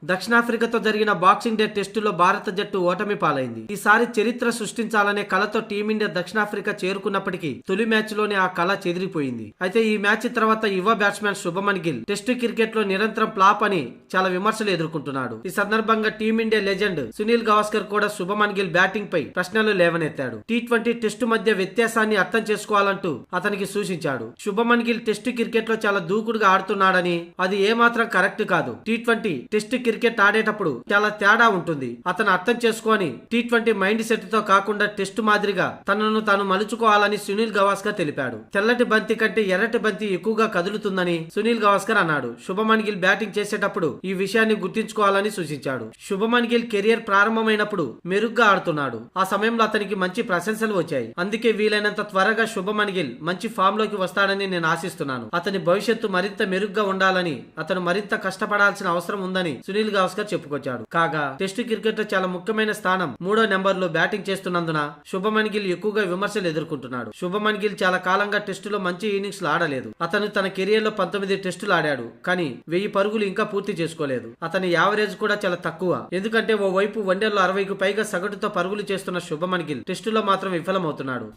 దక్షిణాఫ్రికాతో జరిగిన boxing day టెస్టులో భారత జట్టు ఓటమి పాలైంది. ఈసారి చరిత్ర సృష్టించాలనే కలతో టీమిండియా దక్షిణాఫ్రికా చేరుకున్నప్పటికీ తొలి మ్యాచ్ లోనే ఆ కళ చెదిరిపోయింది. అయితే ఈ మ్యాచ్ తర్వాత యువ batsmen Shubman Gill test cricket లో నిరంతరం ఫ్లాప్ అని చాలా విమర్శలు ఎదుర్కొంటున్నాడు. ఈ సందర్భంగా టీమిండియా లెజెండ్ సునీల్ గవాస్కర్ కూడా శుభమన్ గిల్ బ్యాటింగ్ పై ప్రశ్నలు లేవనెత్తాడు. T20 టెస్టు మధ్య వ్యత్యాసాన్ని అర్థం చేసుకోవాలంటూ అతనికి సూచించాడు. శుభమన్ గిల్ టెస్టు క్రికెట్ లో చాలా దూకుడుగా ఆడుతున్నాడని, అది ఏమాత్రం కరెక్ట్ కాదు. T20 టెస్టు క్రికెట్ ఆడేటప్పుడు చాలా తేడా ఉంటుంది. అతను అర్థం చేసుకొని T20 మైండ్ సెట్ తో కాకుండా టెస్టు మాదిరిగా తనను తాను మలుచుకోవాలని సునీల్ గవాస్కర్ తెలిపాడు. తెల్లటి బంతి కంటే ఎర్రటి బంతి ఎక్కువగా కదులుతుందని సునీల్ గవాస్కర్ అన్నాడు. శుభమన్ గిల్ బ్యాటింగ్ చేసేటప్పుడు ఈ విషయాన్ని గుర్తించుకోవాలని సూచించాడు. శుభమన్ గిల్ కెరియర్ ప్రారంభమైనప్పుడు మెరుగ్గా ఆడుతున్నాడు. ఆ సమయంలో అతనికి మంచి ప్రశంసలు వచ్చాయి. అందుకే వీలైనంత త్వరగా శుభమన్ గిల్ మంచి ఫామ్ లోకి వస్తాడని నేను ఆశిస్తున్నాను. అతని భవిష్యత్తు మరింత మెరుగ్గా ఉండాలని, అతను మరింత కష్టపడాల్సిన అవసరం ఉందని సునీల్ గవాస్కర్ చెప్పుకొచ్చాడు. కాగా టెస్టు క్రికెట్ లో చాలా ముఖ్యమైన స్థానం 3వ నెంబర్ లో బ్యాటింగ్ చేస్తున్నందున శుభమన్ గిల్ ఎక్కువగా విమర్శలు ఎదుర్కొంటున్నాడు. శుభమన్ గిల్ చాలా కాలంగా టెస్టులో మంచి ఇన్నింగ్స్ ఆడలేదు. అతను తన కెరియర్ లో 19 టెస్టులు ఆడాడు, కానీ 1000 పరుగులు ఇంకా పూర్తి చేసుకోలేదు. అతని యావరేజ్ కూడా చాలా తక్కువ. ఎందుకంటే ఓ వైపు వన్డేల్లో 60కు పైగా సగటుతో పరుగులు చేస్తున్న శుభమన్ గిల్ టెస్టులో మాత్రం విఫలమవుతున్నాడు.